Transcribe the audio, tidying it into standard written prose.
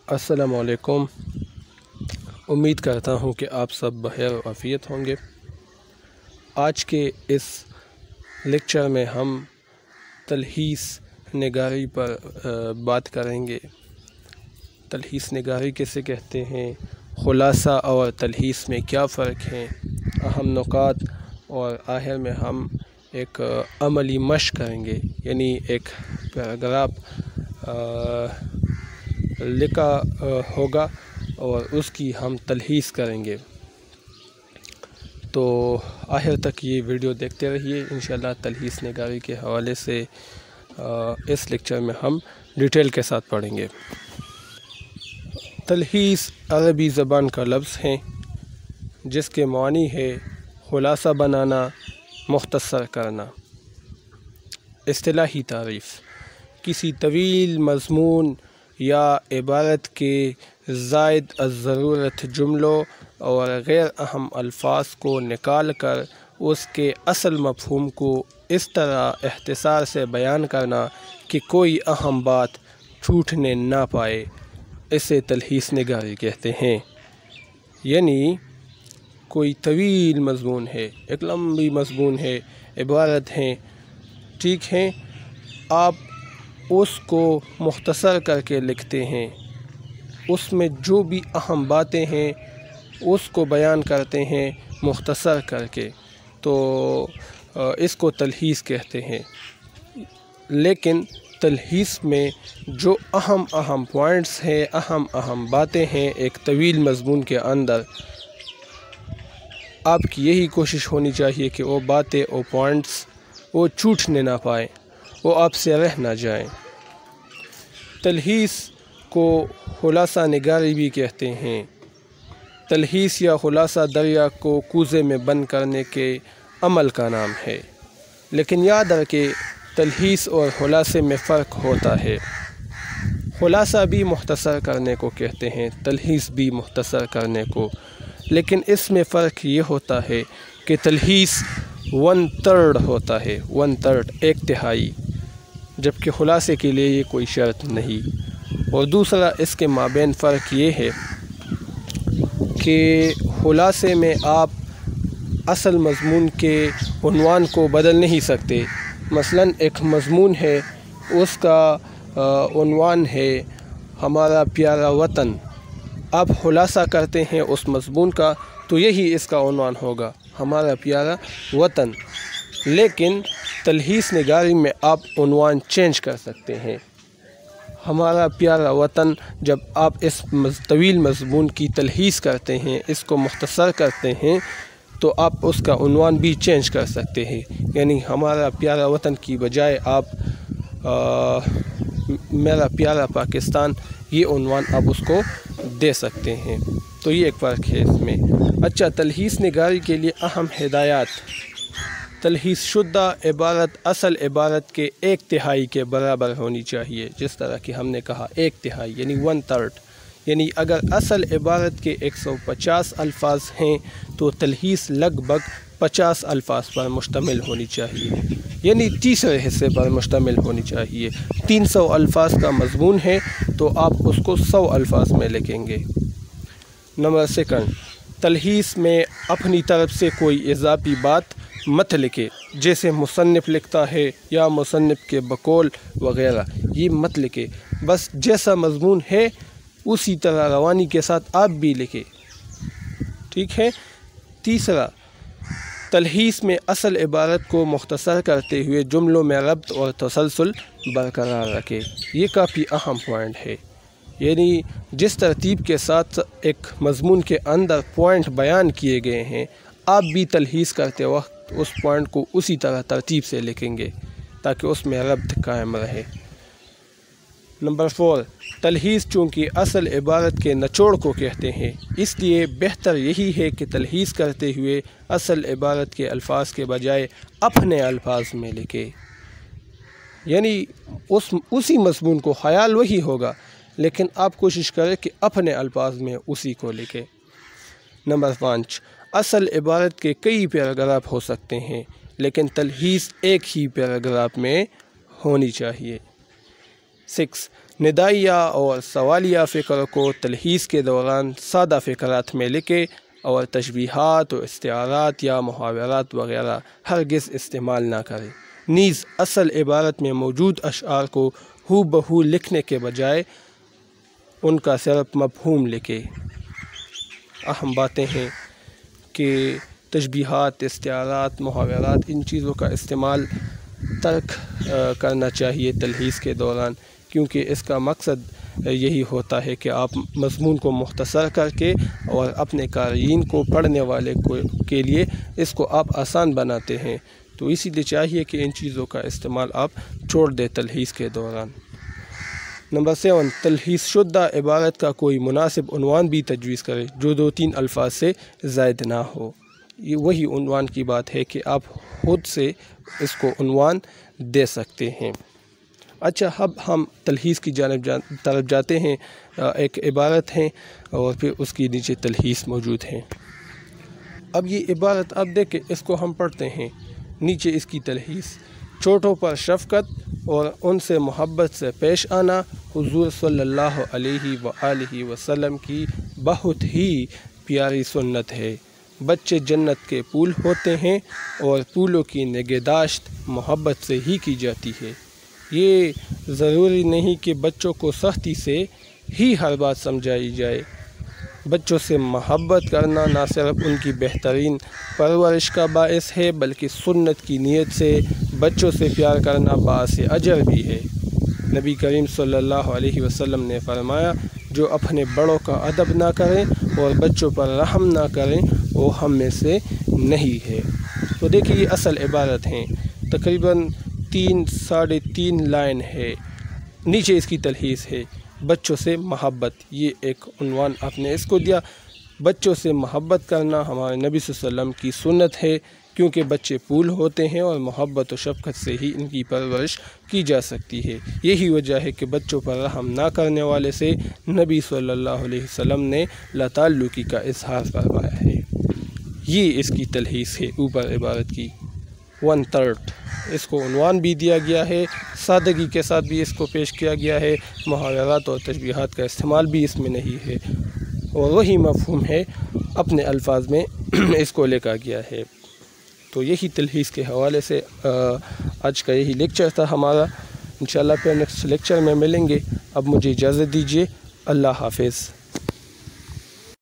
السلام علیکم۔ امید کرتا ہوں کہ آپ سب بخیر و عافیت ہوں گے۔ آج کے اس لیکچر میں ہم تلخیص نگاری پر بات کریں گے۔ تلخیص نگاری کسے کہتے ہیں، خلاصہ اور تلخیص میں کیا فرق ہے، اہم نکات، اور آخر میں ہم ایک عملی مشق کریں گے، یعنی ایک پیراگراف لکھا ہوگا اور اس کی ہم تلخیص کریں گے۔ تو آخر تک یہ ویڈیو دیکھتے رہیے، انشاءاللہ تلخیص نگاری کے حوالے سے اس لیکچر میں ہم ڈیٹیل کے ساتھ پڑھیں گے۔ تلخیص عربی زبان کا لفظ ہے جس کے معنی ہے خلاصہ بنانا، مختصر کرنا۔ اصطلاحی تعریف: کسی طویل مضمون یا عبارت کے زائد الضرورت جملوں اور غیر اہم الفاظ کو نکال کر اس کے اصل مفہوم کو اس طرح اختصار سے بیان کرنا کہ کوئی اہم بات چھوٹنے نہ پائے، اسے تلخیص نگاری کہتے ہیں۔ یعنی کوئی طویل مضمون ہے، ایک لمبی مضمون ہے، عبارت ہیں، ٹھیک ہے، آپ اس کو مختصر کر کے لکھتے ہیں، اس میں جو بھی اہم باتیں ہیں اس کو بیان کرتے ہیں مختصر کر کے، تو اس کو تلخیص کہتے ہیں۔ لیکن تلخیص میں جو اہم پوائنٹس ہیں، اہم باتیں ہیں ایک طویل مضمون کے اندر، آپ کی یہی کوشش ہونی چاہیے کہ وہ باتیں، وہ پوائنٹس وہ چھوٹنے نہ پائیں، وہ آپ سے رہ نہ جائیں۔ تلخیص کو خلاصہ نگاری بھی کہتے ہیں۔ تلخیص یا خلاصہ دریا کو کوزے میں بند کرنے کے عمل کا نام ہے، لیکن یاد رکھیں تلخیص اور خلاصے میں فرق ہوتا ہے۔ خلاصہ بھی مختصر کرنے کو کہتے ہیں، تلخیص بھی مختصر کرنے کو، لیکن اس میں فرق یہ ہوتا ہے کہ تلخیص 1/3 ہوتا ہے، 1/3 ایک تہائی، جبکہ خلاصے کے لیے یہ کوئی شرط نہیں۔ اور دوسرا اس کے مابین فرق یہ ہے کہ خلاصے میں آپ اصل مضمون کے عنوان کو بدل نہیں سکتے۔ مثلاً ایک مضمون ہے، اس کا عنوان ہے ہمارا پیارا وطن، آپ خلاصہ کرتے ہیں اس مضمون کا تو یہی اس کا عنوان ہوگا، ہمارا پیارا وطن۔ لیکن تلخیص نگاری میں آپ عنوان چینج کر سکتے ہیں۔ ہمارا پیارا وطن جب آپ اس طویل مضمون کی تلخیص کرتے ہیں، اس کو مختصر کرتے ہیں، تو آپ اس کا عنوان بھی چینج کر سکتے ہیں، یعنی ہمارا پیارا وطن کی بجائے آپ میرا پیارا پاکستان، یہ عنوان آپ اس کو دے سکتے ہیں۔ تو یہ ایک فرق ہے اس میں۔ اچھا، تلخیص نگاری کے لیے اہم ہدایات: تلخیص شدہ عبارت اصل عبارت کے 1/3 کے برابر ہونی چاہیے، جس طرح کہ ہم نے کہا 1/3 یعنی 1/3، یعنی اگر اصل عبارت کے 150 الفاظ ہیں تو تلخیص لگ بھگ 50 الفاظ پر مشتمل ہونی چاہیے، یعنی تیسرے حصے پر مشتمل ہونی چاہیے۔ 300 الفاظ کا مضمون ہے تو آپ اس کو 100 الفاظ میں لکھیں گے۔ نمبر 2، تلخیص میں اپنی طرف سے کوئی اضافی بات مت لکھے، جیسے مصنف لکھتا ہے یا مصنف کے بقول وغیرہ، یہ مت لکھے، بس جیسا مضمون ہے اسی طرح روانی کے ساتھ آپ بھی لکھیں، ٹھیک ہے۔ تیسرا، تلخیص میں اصل عبارت کو مختصر کرتے ہوئے جملوں میں ربط اور تسلسل برقرار رکھے، یہ کافی اہم پوائنٹ ہے، یعنی جس ترتیب کے ساتھ ایک مضمون کے اندر پوائنٹ بیان کیے گئے ہیں، آپ بھی تلخیص کرتے وقت اس پوائنٹ کو اسی طرح ترتیب سے لکھیں گے تاکہ اس میں ربط قائم رہے۔ نمبر 4، تلخیص چونکہ اصل عبارت کے نچوڑ کو کہتے ہیں، اس لیے بہتر یہی ہے کہ تلخیص کرتے ہوئے اصل عبارت کے الفاظ کے بجائے اپنے الفاظ میں لکھے، یعنی اسی مضمون کو خیال وہی ہوگا لیکن آپ کوشش کریں کہ اپنے الفاظ میں اسی کو لکھیں۔ نمبر 5، اصل عبارت کے کئی پیراگراف ہو سکتے ہیں لیکن تلخیص ایک ہی پیراگراف میں ہونی چاہیے۔ 6، ندائیہ اور سوالیہ فکر کو تلخیص کے دوران سادہ فقرات میں لکھے اور تشبیہات و استعارات یا محاورات وغیرہ ہرگز استعمال نہ کرے۔ نیز اصل عبارت میں موجود اشعار کو ہو بہو لکھنے کے بجائے ان کا صرف مفہوم لکھے۔ اہم باتیں ہیں کہ تشبیہات، استعارات، محاورات، ان چیزوں کا استعمال ترک کرنا چاہیے تلخیص کے دوران، کیونکہ اس کا مقصد یہی ہوتا ہے کہ آپ مضمون کو مختصر کر کے اور اپنے قارئین کو، پڑھنے والے کے لیے اس کو آپ آسان بناتے ہیں، تو اسی لیے چاہیے کہ ان چیزوں کا استعمال آپ چھوڑ دیں تلخیص کے دوران۔ نمبر 7، تلخیص شدہ عبارت کا کوئی مناسب عنوان بھی تجویز کرے جو 2-3 الفاظ سے زائد نہ ہو۔ یہ وہی عنوان کی بات ہے کہ آپ خود سے اس کو عنوان دے سکتے ہیں۔ اچھا، اب ہم تلخیص کی طرف جاتے ہیں۔ ایک عبارت ہے اور پھر اس کی نیچے تلخیص موجود ہے۔ اب یہ عبارت اب دیکھیں، اس کو ہم پڑھتے ہیں۔ نیچے اس کی تلخیص: چھوٹوں پر شفقت اور ان سے محبت سے پیش آنا حضور صلی اللہ علیہ وآلہ وسلم کی بہت ہی پیاری سنت ہے۔ بچے جنت کے پھول ہوتے ہیں اور پھولوں کی نگہداشت محبت سے ہی کی جاتی ہے۔ یہ ضروری نہیں کہ بچوں کو سختی سے ہی ہر بات سمجھائی جائے۔ بچوں سے محبت کرنا نہ صرف ان کی بہترین پرورش کا باعث ہے بلکہ سنت کی نیت سے بچوں سے پیار کرنا باعث اجر بھی ہے۔ نبی کریم صلی اللہ علیہ وسلم نے فرمایا، جو اپنے بڑوں کا ادب نہ کریں اور بچوں پر رحم نہ کریں وہ ہم میں سے نہیں ہے۔ تو دیکھیے، یہ اصل عبارت ہیں، تقریباً 3-3.5 لائن ہے۔ نیچے اس کی تلخیص ہے: بچوں سے محبت، یہ ایک عنوان آپ نے اس کو دیا۔ بچوں سے محبت کرنا ہمارے نبی صلی اللہ علیہ وسلم کی سنت ہے، کیونکہ بچے پھول ہوتے ہیں اور محبت و شفقت سے ہی ان کی پرورش کی جا سکتی ہے۔ یہی وجہ ہے کہ بچوں پر رحم نہ کرنے والے سے نبی صلی اللہ علیہ وسلم نے لا تعلقی کا اظہار فرمایا ہے۔ یہ اس کی تلخیص ہے اوپر عبارت کی۔ 1/3 اس کو عنوان بھی دیا گیا ہے، سادگی کے ساتھ بھی اس کو پیش کیا گیا ہے، محاورات اور تشبیہات کا استعمال بھی اس میں نہیں ہے، اور وہی مفہوم ہے، اپنے الفاظ میں اس کو لکھا گیا ہے۔ تو یہی تلخیص کے حوالے سے آج کا یہی لیکچر تھا ہمارا۔ انشاءاللہ پھر نیکسٹ لیکچر میں ملیں گے۔ اب مجھے اجازت دیجیے، اللہ حافظ۔